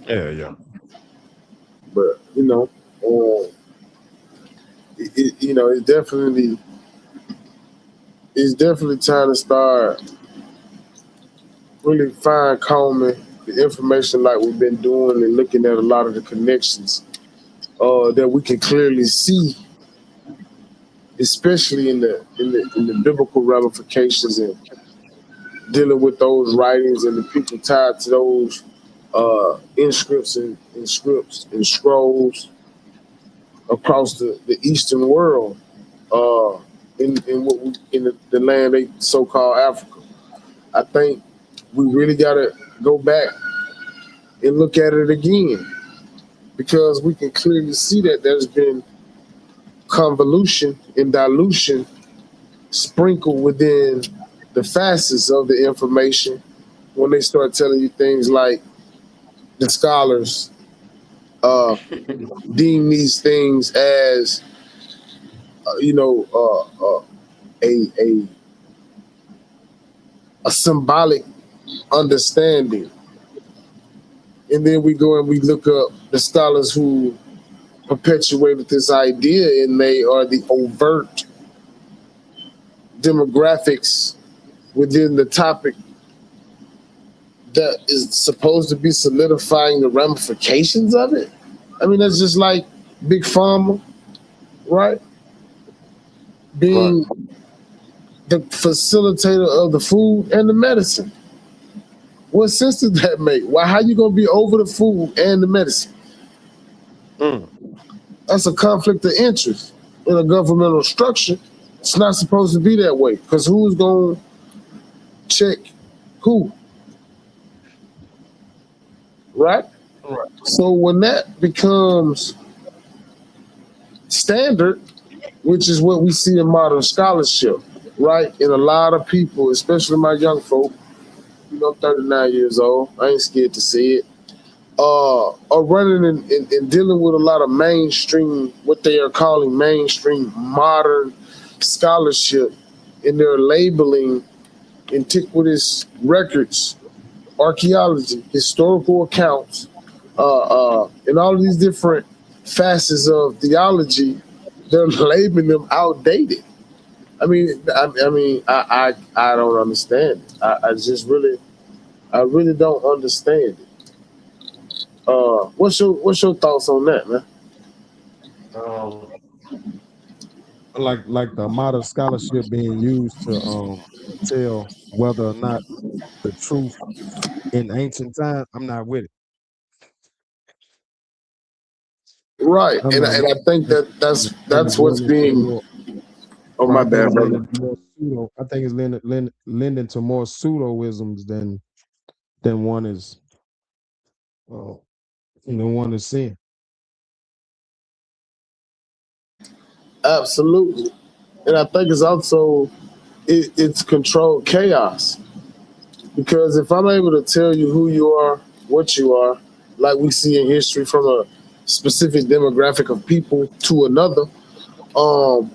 Yeah, yeah. But it's definitely time to start really fine combing the information like we've been doing and looking at a lot of the connections that we can clearly see, especially in the biblical ramifications and dealing with those writings and the people tied to those inscripts and scripts and scrolls across the Eastern world, uh, in the land they so-called Africa. I think we really got to go back and look at it again because we can clearly see that there's been convolution and dilution sprinkled within the facets of the information when they start telling you things like the scholars uh, deem these things as a, a a symbolic understanding, and then we go and we look up the scholars who perpetuated this idea, and they are the overt demographics within the topic that is supposed to be solidifying the ramifications of it. I mean, that's just like Big Pharma, right? Right. Being the facilitator of the food and the medicine. What sense does that make? Why? How you gonna be over the food and the medicine? Mm. That's a conflict of interest in a governmental structure. It's not supposed to be that way because who's gonna check who, right? Right. So when that becomes standard, which is what we see in modern scholarship, right? And a lot of people, especially my young folk, I'm 39 years old. I ain't scared to say it. Are running and dealing with a lot of mainstream, what they are calling mainstream modern scholarship, and they're labeling antiquitous records, archaeology, historical accounts, and all of these different facets of theology. They're labeling them outdated. I don't understand it. I really don't understand it. What's your thoughts on that, man? Um, like the amount of scholarship being used to tell whether or not the truth in ancient times, I'm not with it. Right, I'm and not with I think it. that's It's what's lending to being. more. Oh, Right, my I think bad, it's brother. lending to more pseudo. I think it's lending to more pseudoisms than one is uh, one is seeing. Absolutely, and I think it's also it's controlled chaos because if I'm able to tell you who you are, what you are, like we see in history from a specific demographic of people to another, um,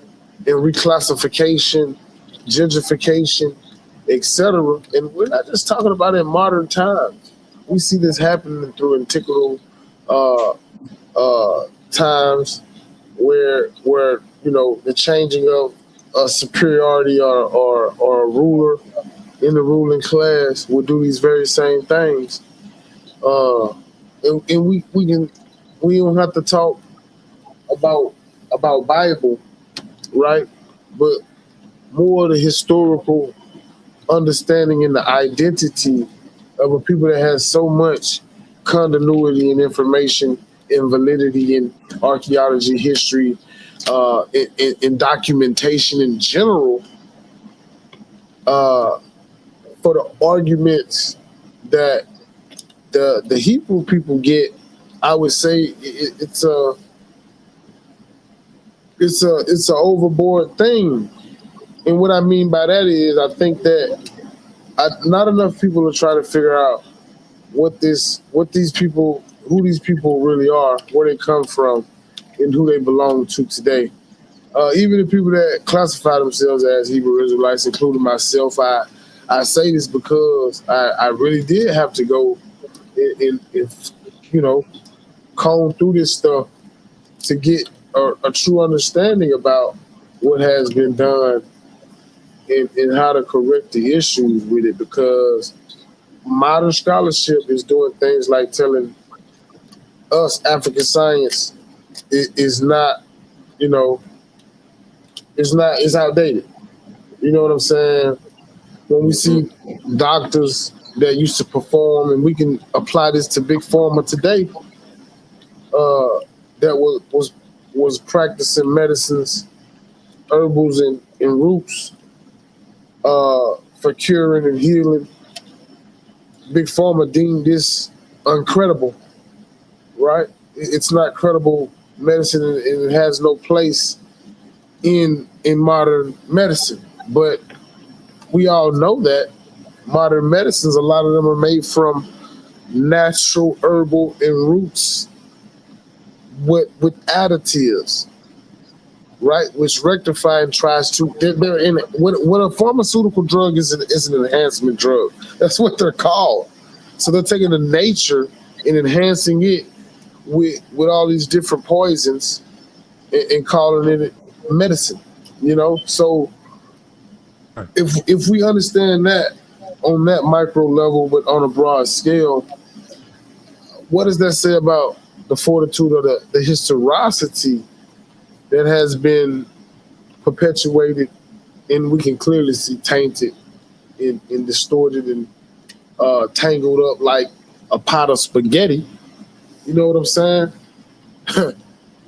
in reclassification, gentrification, etc. And we're not just talking about in modern times. We see this happening through antiqual uh, times where the changing of a superiority or a ruler in the ruling class will do these very same things. Uh, and we don't have to talk about Bible, right? But more the historical understanding and the identity of a people that has so much continuity and information and validity in archaeology, history, in documentation in general, uh, for the arguments that the Hebrew people get. I would say it's a overboard thing, and what I mean by that is I think that not enough people are trying to figure out what these people, who these people really are, where they come from, and who they belong to today. Even the people that classify themselves as Hebrew Israelites, including myself, I say this because I really did have to go if you know, comb through this stuff to get a true understanding about what has been done and how to correct the issues with it, because modern scholarship is doing things like telling us African science is not, you know, it's outdated. You know what I'm saying? When we see doctors that used to perform, and we can apply this to big pharma today, that was practicing medicines, herbals, and roots for curing and healing. Big pharma deemed this uncredible, right? It's not credible medicine, and it has no place in modern medicine. But we all know that modern medicines, a lot of them are made from natural herbal and roots with additives, right? Which rectify and tries to. They're in it. What a pharmaceutical drug is an enhancement drug. That's what they're called. So they're taking the nature and enhancing it with all these different poisons and calling it medicine. You know, so if we understand that on that micro level, but on a broad scale, what does that say about the fortitude or the historicity that has been perpetuated, and we can clearly see tainted and distorted and tangled up like a pot of spaghetti? You know what I'm saying?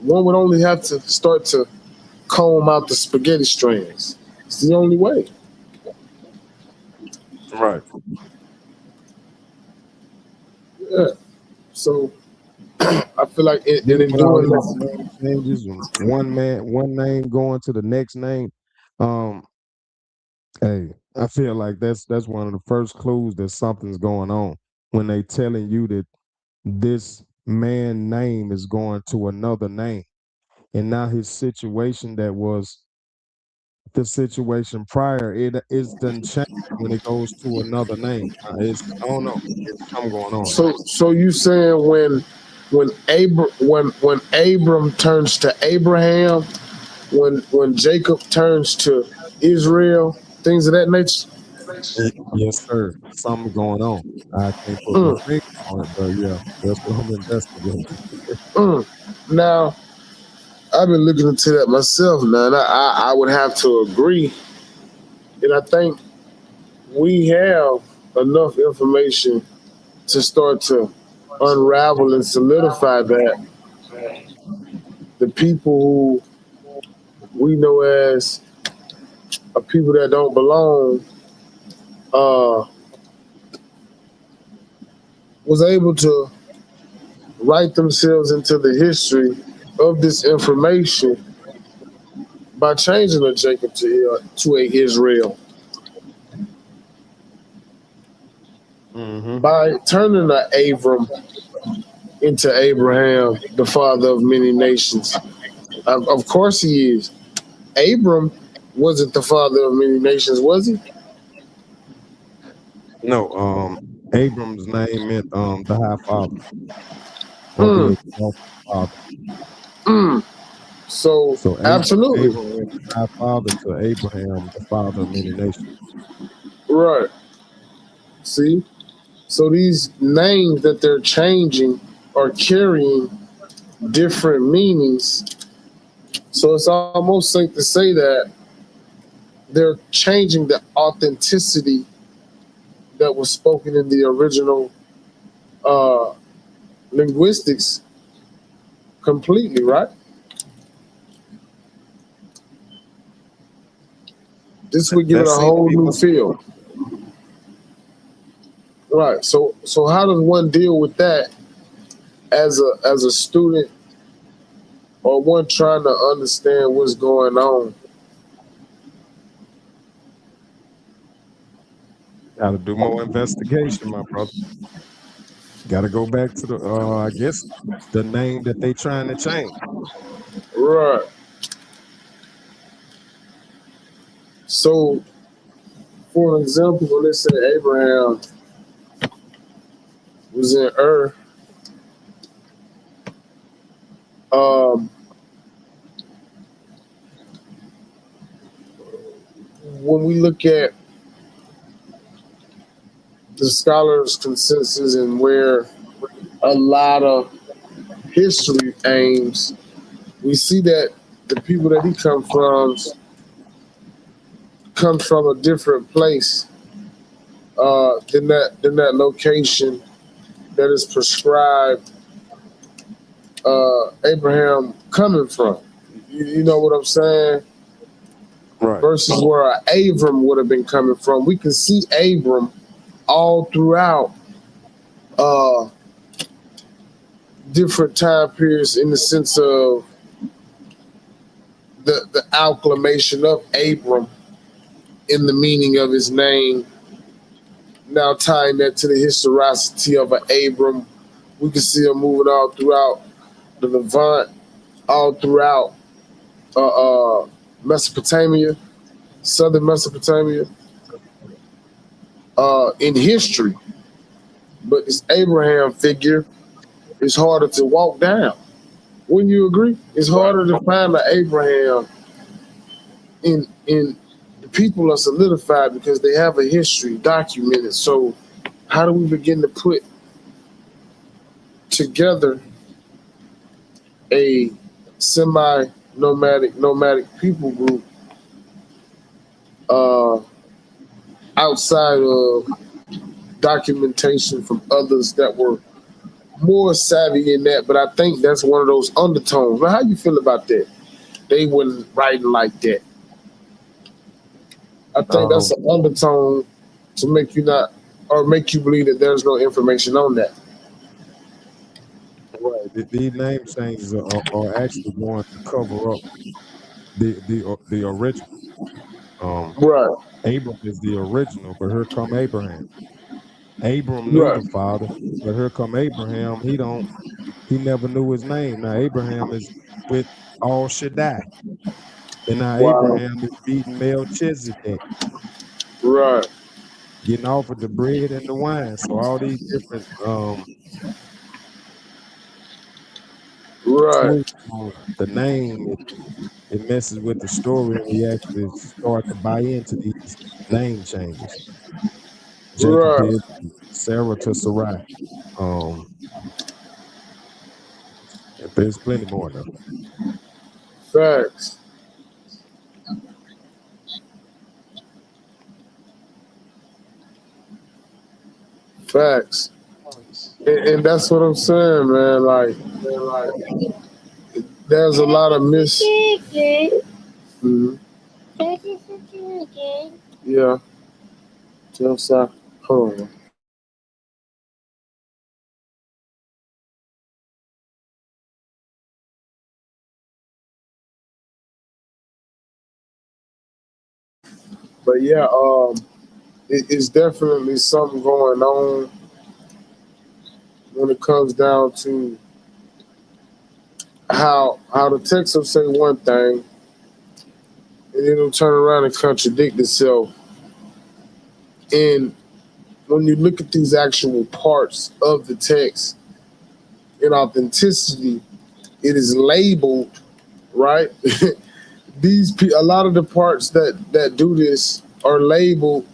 One would only have to start to comb out the spaghetti strands. It's the only way. Right. Yeah. So I feel like Then in with all doing these that, name changes, one name going to the next name, um, hey, I feel like that's one of the first clues that something's going on when they telling you that this man name is going to another name, and now his situation that was the situation prior, it is done change when it goes to another name. I don't know, it's something going on. so you saying when Abram turns to Abraham, when Jacob turns to Israel, things of that nature. Yes, sir. Something going on. I can't put my Mm, finger on it, but yeah, that's what I'm investigating. mm. Now I've been looking into that myself, man. I would have to agree, and I think we have enough information to start to unravel and solidify that the people who we know as people that don't belong uh, was able to write themselves into the history of this information by changing a Jacob to a Israel, Mm-hmm. by turning a Abram into Abraham, the father of many nations. Of course he is. Abram wasn't the father of many nations, was he? No, Abram's name meant the high father or the Mm, exalted father. mm. So So absolutely. Abram went from high father to Abraham, the father of many nations. Right. See? So these names that they're changing are carrying different meanings. So it's almost safe to say that they're changing the authenticity that was spoken in the original uh, linguistics completely, right? This would give it That a seemed to whole be new what's going feel. Right. So how does one deal with that as a student or one trying to understand what's going on? on. Got to do more investigation, my brother. Got to go back to the, I guess, the name that they trying to change. Right. So for an example, when they say Abraham was in Ur. Um, when we look at the scholars' consensus and where a lot of history aims, we see that the people that he comes from a different place than that location that is prescribed Abraham coming from. You know what I'm saying? Right. Versus where Abram would have been coming from. We can see Abram all throughout different time periods in the sense of the acclamation of Abram in the meaning of his name. Now tying that to the historicity of Abram, we can see him moving all throughout the Levant, all throughout Mesopotamia, southern Mesopotamia, in history. But this Abraham figure is harder to walk down. Wouldn't you agree? It's harder to find an Abraham in the people are solidified because they have a history documented. So how do we begin to put together a nomadic people group outside of documentation from others that were more savvy in that? But I think that's one of those undertones. Now, how you feel about that? They weren't writing like that. I think that's an undertone to make you not, or make you believe that there's no information on that. Right. These name changes are actually going to cover up the original. Right, Abram is the original, but here come Abraham. Abram knew right. the father, but here come Abraham. He never knew his name. Now Abraham is with Al Shaddai, and now Wow. Abraham is beating Melchizedek, Right, getting offered the bread and the wine. So all these different right. twists on the name, it messes with the story, and we actually start to buy into these name changes. Jacob Right. did, Sarah to Sarai. Um, there's plenty more though. Facts. Facts. And that's what I'm saying, man. Like there's a lot of Mhm. Yeah. Tell Sa. Hold on. But yeah, it's definitely something going on when it comes down to how the text will say one thing and then it'll turn around and contradict itself. And when you look at these actual parts of the text in authenticity, it is labeled, right? A lot of the parts that do this are labeled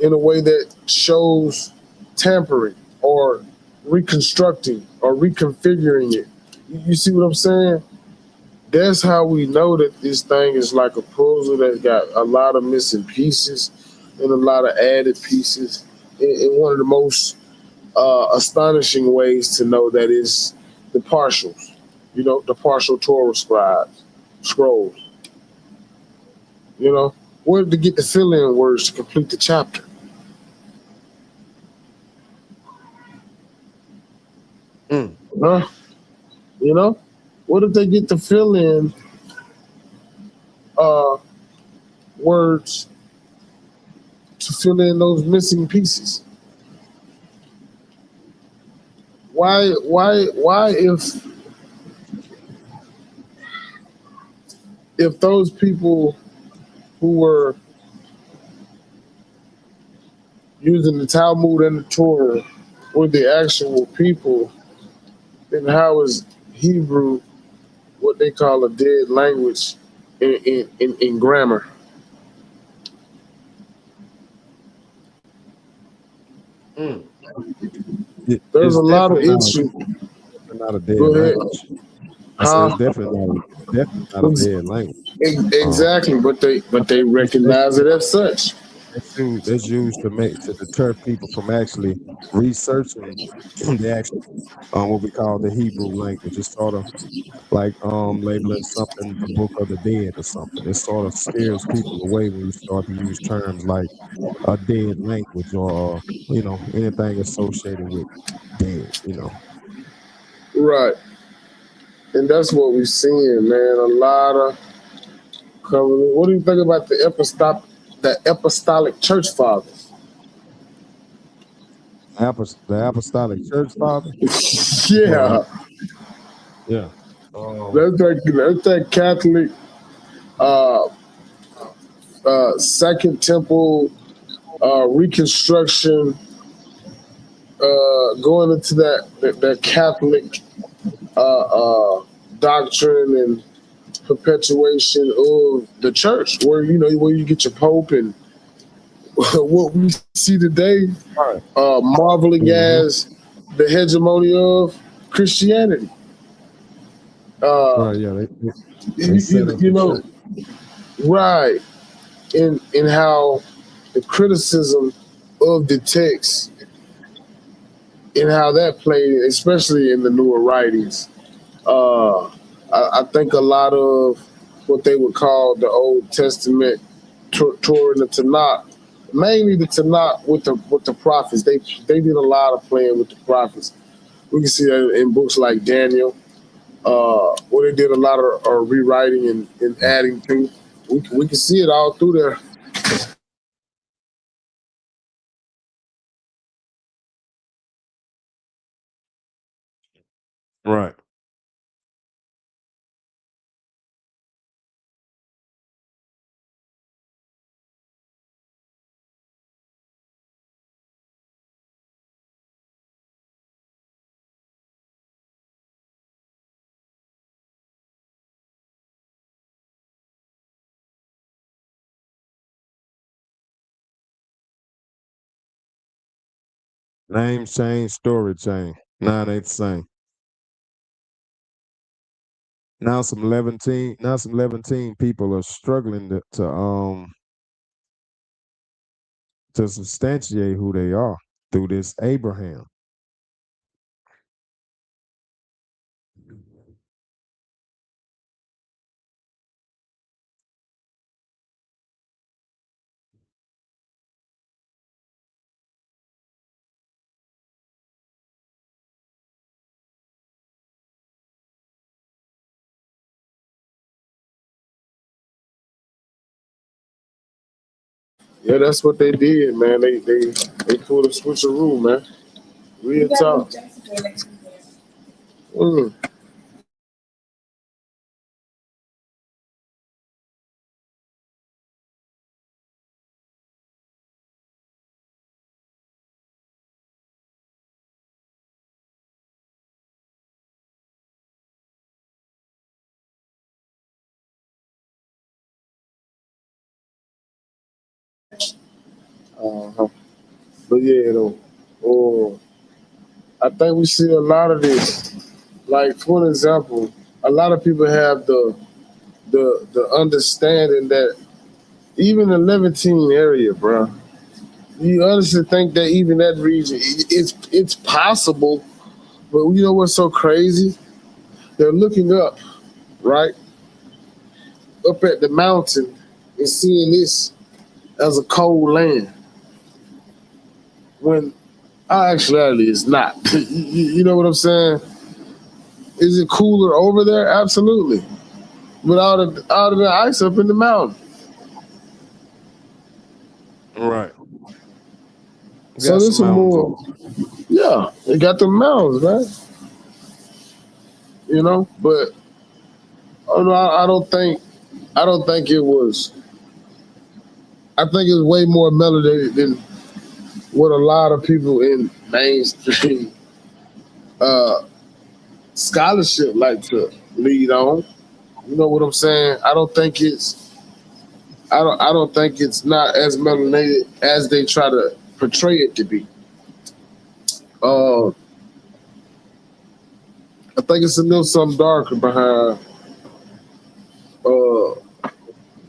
in a way that shows tampering or reconstructing or reconfiguring it. You see what I'm saying? That's how we know that this thing is like a puzzle that's got a lot of missing pieces and a lot of added pieces. And one of the most astonishing ways to know that is the partials, the partial Torah scrolls. Where to get the fill-in words to complete the chapter? Mm. Huh? What if they get the fill-in uh, words to fill in those missing pieces? Why if those people who were using the Talmud and the Torah with the actual people, then how is Hebrew what they call a dead language in grammar? Mm. There's It's a lot of definitely issues. not a dead Go ahead. language. I said it's Huh? definitely not a dead language. Exactly, but I they think recognize it as such. that's used to deter people from actually researching the actual what we call the Hebrew language. It's sort of like labeling something the book of the dead or something. It sort of scares people away when you start to use terms like a dead language or anything associated with dead. Right. And that's what we're seeing, man. A lot of coming. What do you think about the apostolic church fathers? The Apostolic Church Father. Uh, Yeah. yeah. That's that Catholic uh Second Temple Reconstruction, going into that Catholic doctrine and perpetuation of the church, where where you get your Pope and what we see today, Right. marveling Mm-hmm. as the hegemony of Christianity. Uh, Right. Yeah. They you, set you, up you the know, church. right, in how the criticism of the text and how that played, especially in the newer writings. Uh, I think a lot of what they would call the Old Testament, Torah and the Tanakh, mainly the Tanakh with the prophets. They did a lot of playing with the prophets. We can see that in books like Daniel, where they did a lot of rewriting and adding to. We can see it all through there. Right. Name change, story change. Nine ain't the same. Now some 11 people are struggling to substantiate who they are through this Abraham. Yeah, that's what they did, man. They pulled a switcheroo, man. Real talk. Mm. Uh-huh. But yeah, though, oh, I think we see a lot of this. Like for example, a lot of people have the understanding that even the Levantine area, bro. You honestly think that even that region, it's possible, but you know what's so crazy? They're looking up, right, up at the mountain and seeing this as a cold land when actually it's not. You know what I'm saying? Is it cooler over there? Absolutely. But out of the ice up in the mountain. Right. We So got some this is mountains over. more, yeah, they got the mountains, man. But oh no, I don't think it was. I think it was way more melanated than what a lot of people in mainstream scholarship like to lead on. You know what I'm saying? I don't think it's not as melanated as they try to portray it to be. Uh, I think it's a little something darker behind uh,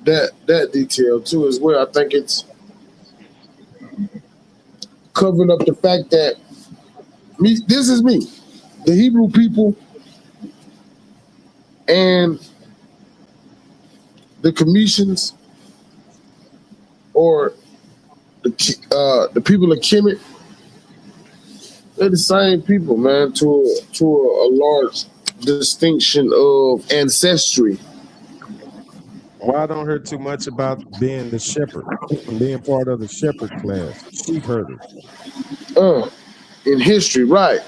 that detail too as well. I think it's covering up the fact that this is me, the Hebrew people, and the Commissions or the people of Kemet. They're the same people, man. To a large distinction of ancestry. Well, I don't hear too much about being the shepherd, being part of the shepherd class, sheep herders. In history, right?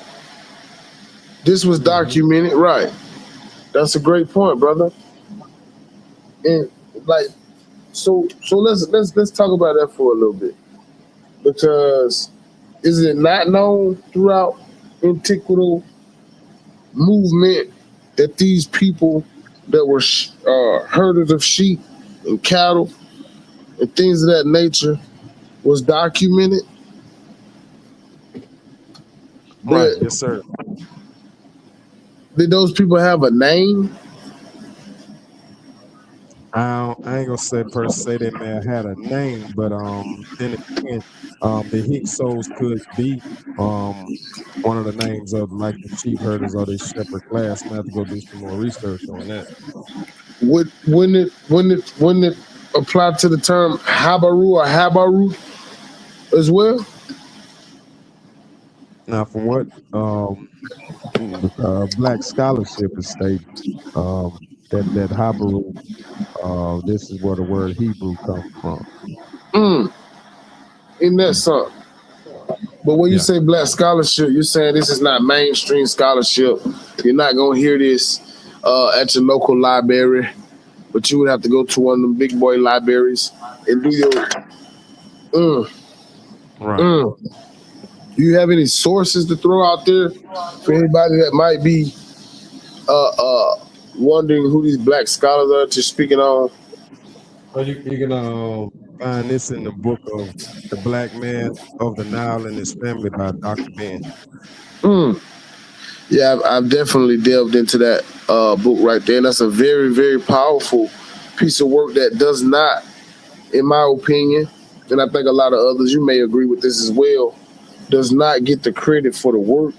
This was documented, right? That's a great point, brother. And like, so let's talk about that for a little bit, because is it not known throughout antiquity movement that these people that were herders of sheep and cattle and things of that nature was documented? Right, yes, sir. Did those people have a name? I ain't gonna say per se they may have had a name, but then again, the Hyksos could be one of the names of like the sheep herders or the shepherd class. I'm gonna have to go do some more research on that. Wouldn't it apply to the term Habaru or Habaru as well? Now, from what Black scholarship is stating, that Habaru, this is where the word Hebrew comes from. Isn't that something? But when you say Black scholarship, you're saying this is not mainstream scholarship. You're not gonna hear this at your local library, but you would have to go to one of them big boy libraries and do your. Right. Do you have any sources to throw out there for anybody that might be wondering who these Black scholars are that you're speaking on? Well, you can find this in the book of The Black Man of the Nile and His Family by Dr. Ben. Yeah, I've definitely delved into that book right there. And that's a very, very powerful piece of work that does not, in my opinion, and I think a lot of others, you may agree with this as well, does not get the credit for the work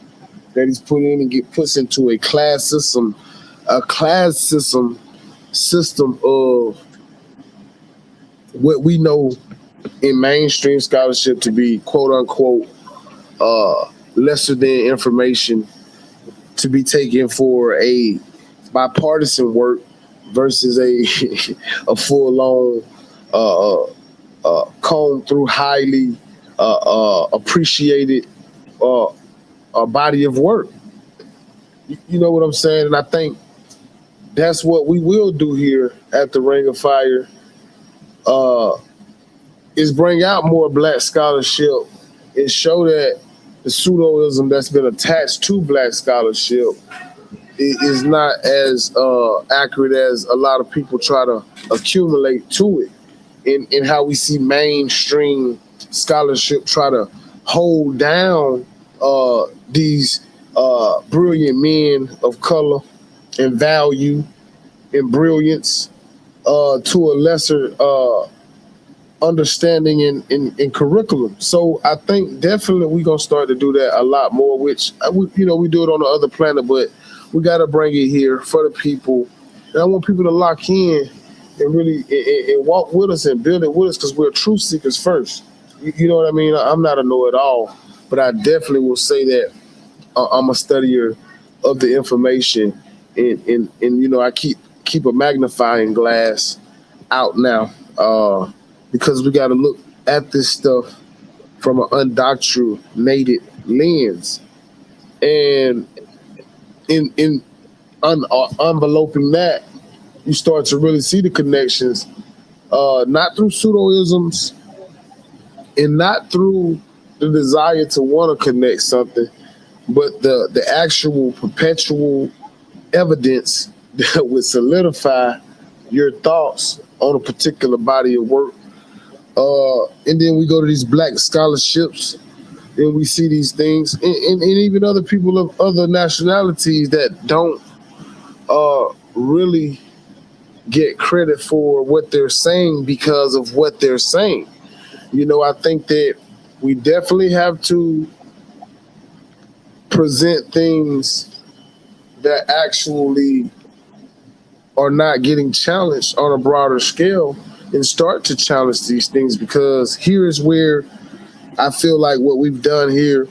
that he's put in and puts into a class system of what we know in mainstream scholarship to be quote unquote lesser than information to be taken for a bipartisan work versus a full on combed through highly appreciated body of work. You know what I'm saying? And I think that's what we will do here at the Ring of Fire, is bring out more Black scholarship and show that the pseudoism that's been attached to Black scholarship is not as accurate as a lot of people try to accumulate to it. In how we see mainstream scholarship try to hold down these brilliant men of color and value and brilliance to a lesser understanding in curriculum. So I think definitely we're gonna start to do that a lot more, which we do it on the other planet, but we gotta bring it here for the people. And I want people to lock in and really and walk with us and build it with us, because we're truth seekers first. You know what I mean? I'm not a know-it-all, but I definitely will say that I'm a studier of the information, and I keep a magnifying glass out now, because we got to look at this stuff from an undoctrinated lens, and in enveloping that, you start to really see the connections, not through pseudoisms and not through the desire to want to connect something, but the actual perpetual evidence that would solidify your thoughts on a particular body of work. And then we go to these black scholarships and we see these things, and even other people of other nationalities that don't really get credit for what they're saying because of what they're saying. You know, I think that we definitely have to present things that actually are not getting challenged on a broader scale and start to challenge these things, because here is where I feel like what we've done here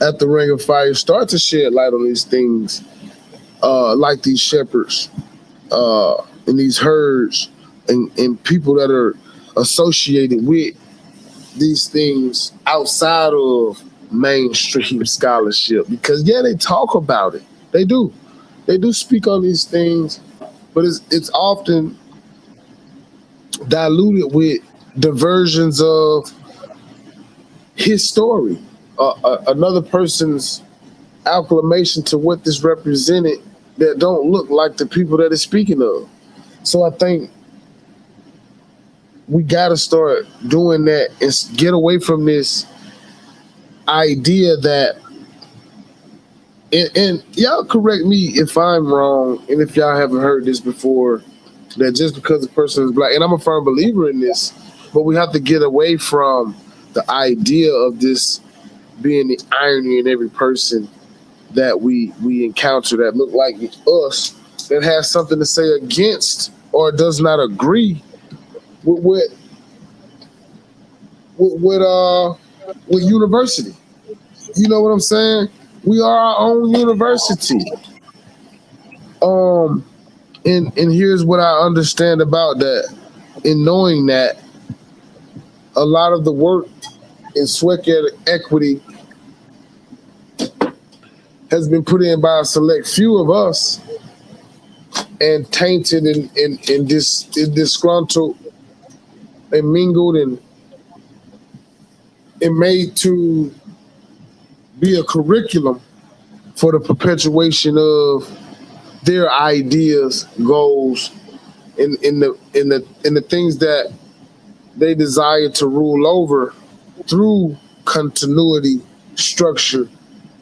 at the Ring of Fire start to shed light on these things, like these shepherds and these herds and people that are associated with these things outside of mainstream scholarship. Because yeah, they talk about it. They do speak on these things, but it's often diluted with diversions of his story, another person's acclamation to what this represented that don't look like the people that it's speaking of. So I think we got to start doing that and get away from this idea that, and y'all correct me if I'm wrong, and if y'all haven't heard this before, that just because the person is black, and I'm a firm believer in this, but we have to get away from the idea of this being the irony in every person that we encounter that look like us, that has something to say against or does not agree with university. You know what I'm saying? We are our own university. And here's what I understand about that. In knowing that a lot of the work in sweat equity has been put in by a select few of us and tainted and disgruntled and mingled and made to be a curriculum for the perpetuation of their ideas, goals, in the things that they desire to rule over through continuity, structure,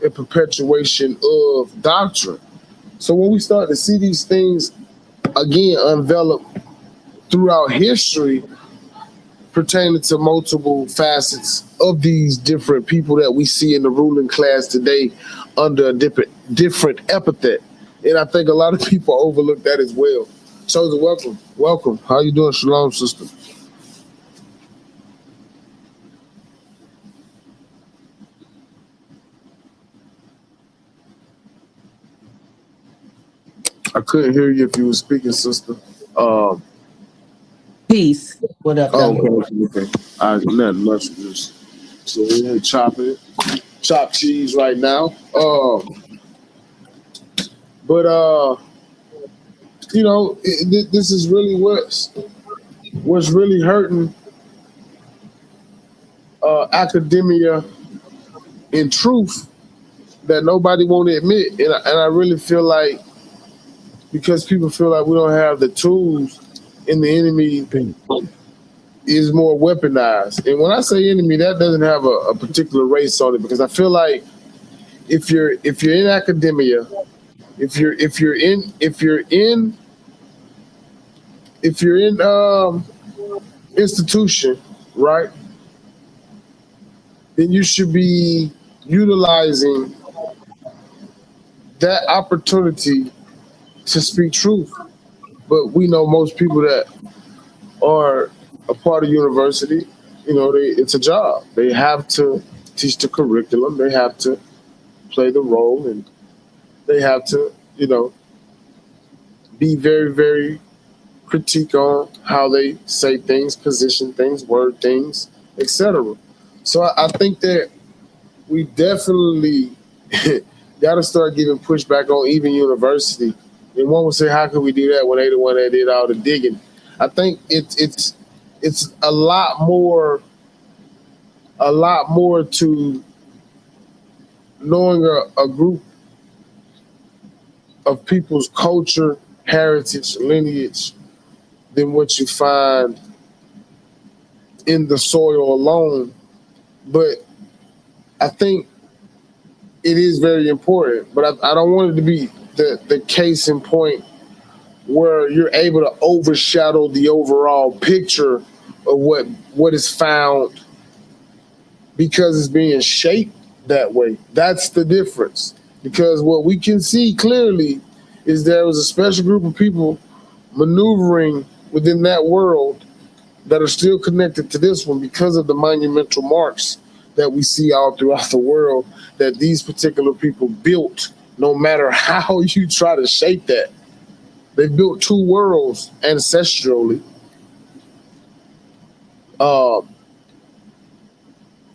and perpetuation of doctrine. So when we start to see these things again envelop throughout history pertaining to multiple facets of these different people that we see in the ruling class today under a different epithet. And I think a lot of people overlook that as well. Chosen, welcome. Welcome. How you doing? Shalom, sister. I couldn't hear you if you were speaking, sister. Peace. What up, Oh, though? okay. Nothing much. So we're here chopping it. Chop cheese right now. But you know, this is really what's really hurting academia in truth that nobody won't admit. And I really feel like because people feel like we don't have the tools and the enemy is more weaponized. And when I say enemy, that doesn't have a particular race on it, because I feel like if you're in academia, if you're in institution, right, then you should be utilizing that opportunity to speak truth. But we know most people that are a part of university, you know, it's a job. They have to teach the curriculum. They have to play the role, and they have to, you know, be very, very critique on how they say things, position things, word things, etc. So I think that we definitely got to start giving pushback on even university. And one would say, how can we do that when they the one that did all the digging? I think it's a lot more a lot more to knowing a group of people's culture, heritage, lineage than what you find in the soil alone. But I think it is very important. But I don't want it to be the case in point where you're able to overshadow the overall picture of what is found because it's being shaped that way. That's the difference. Because what we can see clearly is there was a special group of people maneuvering within that world that are still connected to this one because of the monumental marks that we see all throughout the world that these particular people built, no matter how you try to shape that. They built two worlds ancestrally.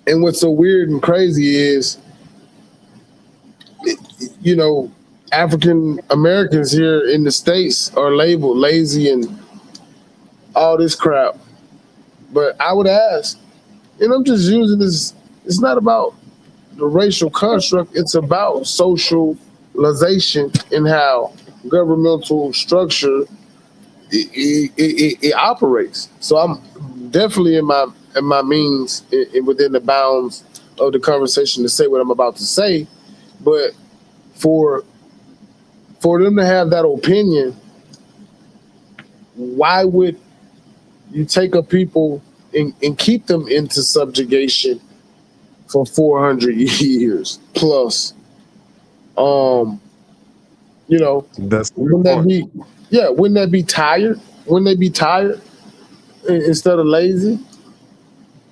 And what's so weird and crazy is, you know, African Americans here in the States are labeled lazy and all this crap. But I would ask, and I'm just using this, it's not about the racial construct, it's about socialization and how governmental structure it operates. So I'm definitely in my means within the bounds of the conversation to say what I'm about to say, but for them to have that opinion, why would you take a people and keep them into subjugation for 400 years plus? You know, That's wouldn't that be, yeah, wouldn't that be tired? Wouldn't they be tired instead of lazy?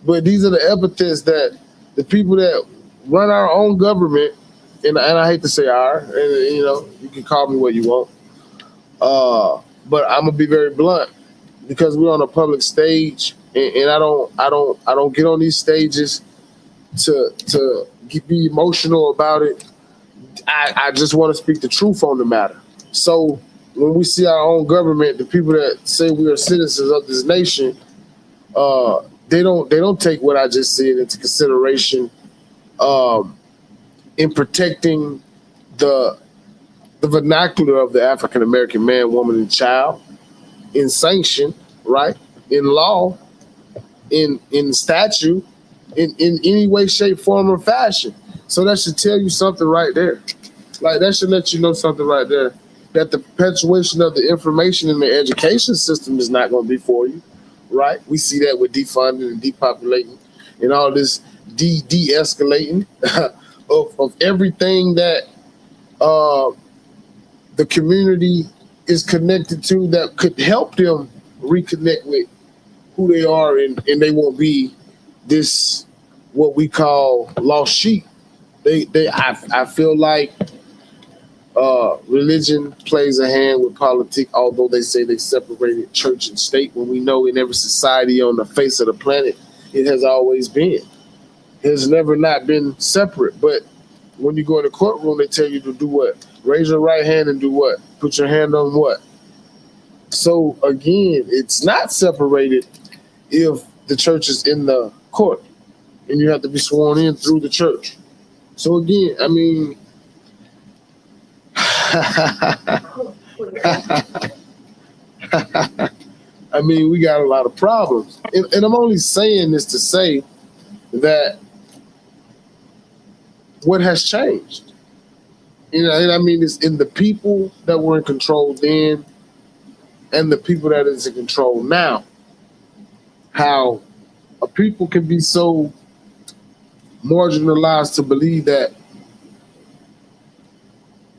But these are the epithets that the people that run our own government, and I hate to say our, and you know, you can call me what you want, but I'm gonna be very blunt because we're on a public stage, and I don't get on these stages to be emotional about it. I just want to speak the truth on the matter. So when we see our own government, the people that say we are citizens of this nation, they don't take what I just said into consideration in protecting the vernacular of the African American man, woman, and child in sanction, right? In law, in statute, in any way, shape, form, or fashion. So that should tell you something right there. Like that should let you know something right there. That the perpetuation of the information in the education system is not going to be for you, right? We see that with defunding and depopulating and all this de-escalating of everything that the community is connected to that could help them reconnect with who they are, and they won't be this what we call lost sheep. I feel like religion plays a hand with politics, although they say they separated church and state, when we know in every society on the face of the planet, it has always been. It has never not been separate. But when you go in the courtroom, they tell you to do what? Raise your right hand and do what? Put your hand on what? So again, it's not separated if the church is in the court and you have to be sworn in through the church. So again, I mean, I mean, we got a lot of problems. And I'm only saying this to say that what has changed? You know, and I mean, it's in the people that were in control then and the people that is in control now. How a people can be so marginalized to believe that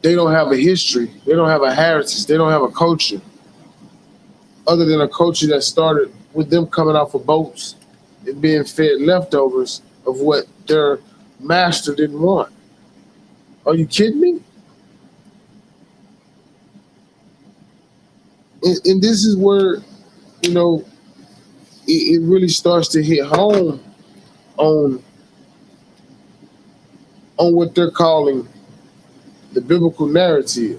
they don't have a history, they don't have a heritage, they don't have a culture, other than a culture that started with them coming off of boats and being fed leftovers of what their master didn't want. Are you kidding me? And this is where, you know, it really starts to hit home on what they're calling the biblical narrative.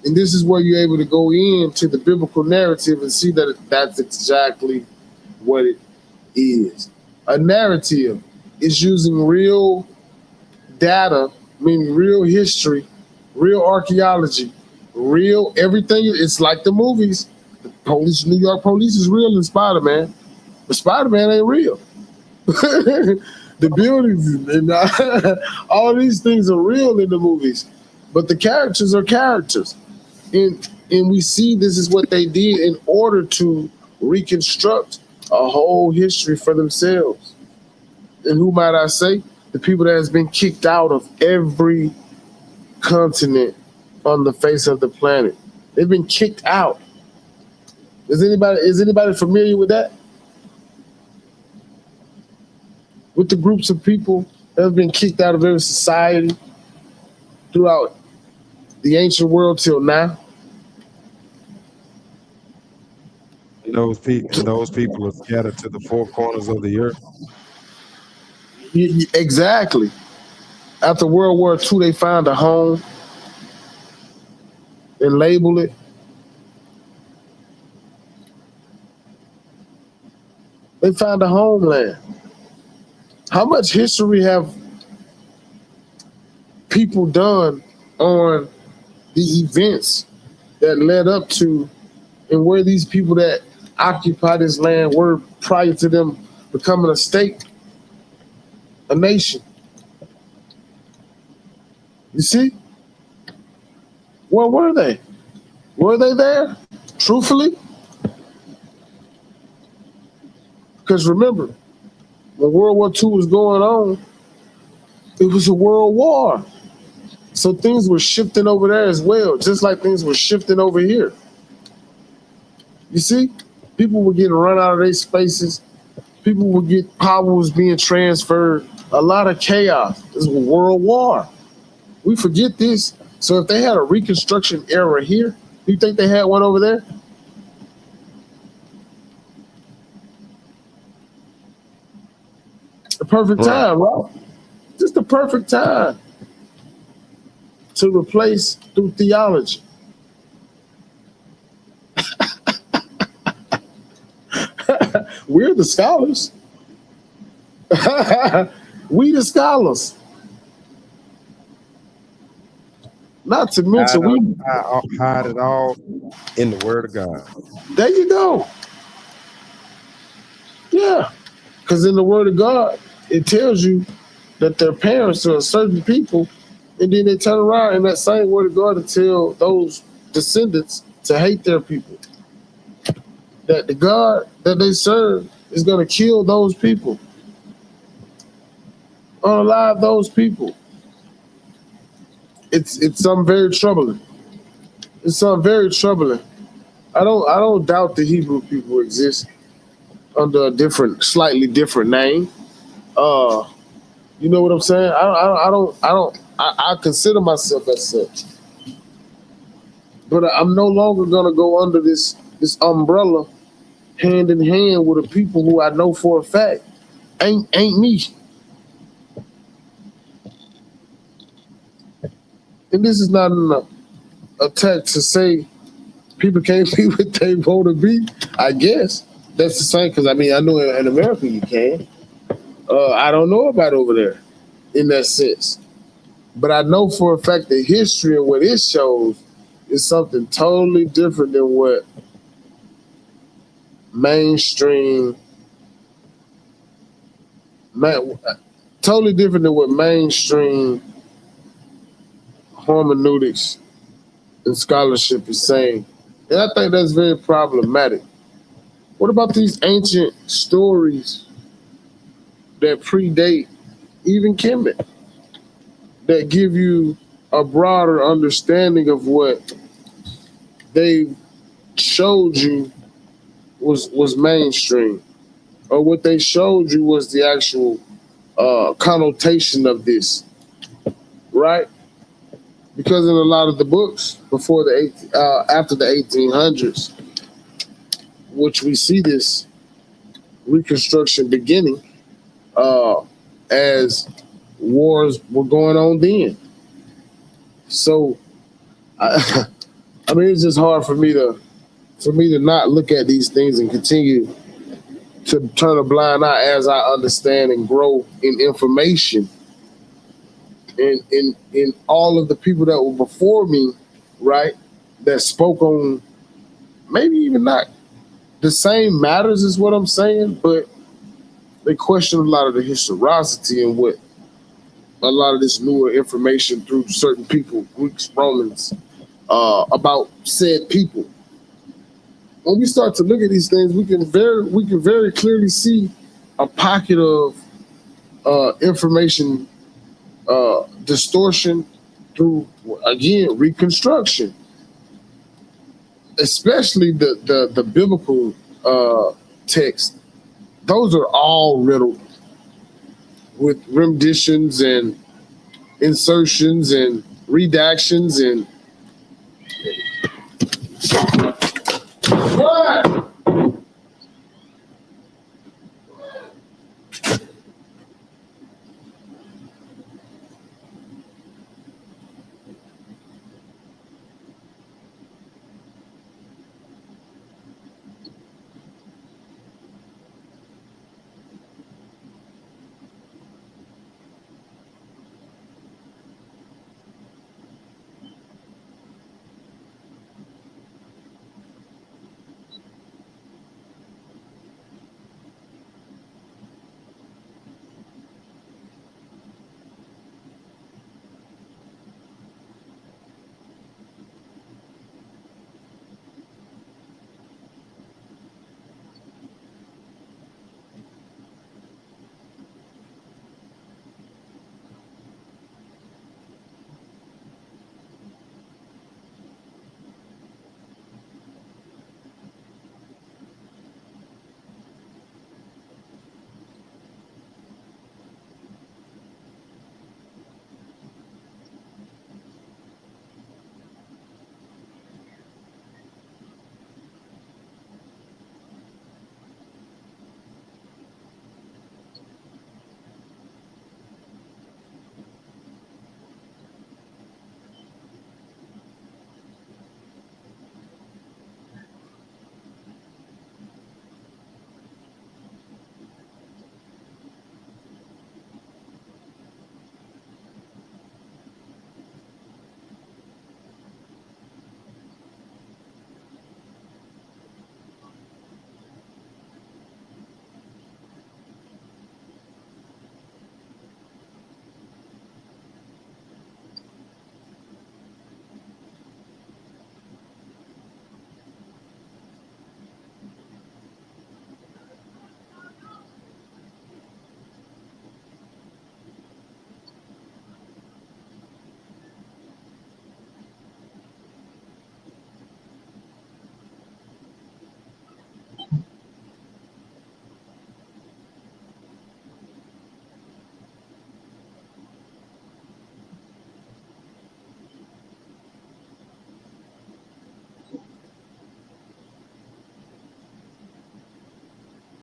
And this is where you're able to go into the biblical narrative and see that that's exactly what it is. A narrative is using real data, meaning real history, real archaeology, real everything. It's like the movies. The police, New York police is real in Spider-Man, but Spider-Man ain't real. The buildings and all these things are real in the movies, but the characters are characters. And we see this is what they did in order to reconstruct a whole history for themselves. And who might I say? The people that has been kicked out of every continent on the face of the planet. They've been kicked out. Is anybody familiar with that? With the groups of people that have been kicked out of every society throughout the ancient world till now? And those people are scattered to the four corners of the earth. Exactly. After World War II, they found a home and labeled it. They found a homeland. How much history have people done on the events that led up to and where these people that occupy this land were prior to them becoming a state, a nation? You see? Where were they? Were they there? Truthfully? Because remember, when World War II was going on, it was a world war. So things were shifting over there as well, just like things were shifting over here. You see? People were getting run out of their spaces. People would get power was being transferred. A lot of chaos. This was a world war. We forget this. So if they had a Reconstruction era here, do you think they had one over there? The perfect time, right? Just the perfect time to replace through theology. We're the scholars. We the scholars. Not to mention hide it all in the Word of God. There you go. Yeah. Because in the Word of God, it tells you that their parents are certain people, and then they turn around in that same Word of God to tell those descendants to hate their people. That the God that they serve is going to kill those people, unalive those people. It's something very troubling. It's something very troubling. I don't doubt the Hebrew people exist under a slightly different name. You know what I'm saying? I consider myself as such, but I'm no longer gonna go under this umbrella, hand in hand with the people who I know for a fact ain't me. And this is not an attack to say people can't be what they want to be. I guess that's the same, because I know in America you can. I don't know about over there in that sense. But I know for a fact that history and what it shows is something totally different than what mainstream hermeneutics and scholarship is saying. And I think that's very problematic. What about these ancient stories that predate even Kemet, that give you a broader understanding of what they showed you was mainstream, or what they showed you was the actual connotation of this, right? Because in a lot of the books before after the 1800s, which we see this Reconstruction beginning, as wars were going on then. So, it's just hard for me to not look at these things and continue to turn a blind eye as I understand and grow in information. And in all of the people that were before me, right, that spoke on maybe even not the same matters as what I'm saying, but they question a lot of the historicity and what a lot of this newer information through certain people, Greeks, Romans, about said people. When we start to look at these things, we can very clearly see a pocket of information distortion through, again, reconstruction, especially the biblical text. Those are all riddled with renditions and insertions and redactions and what?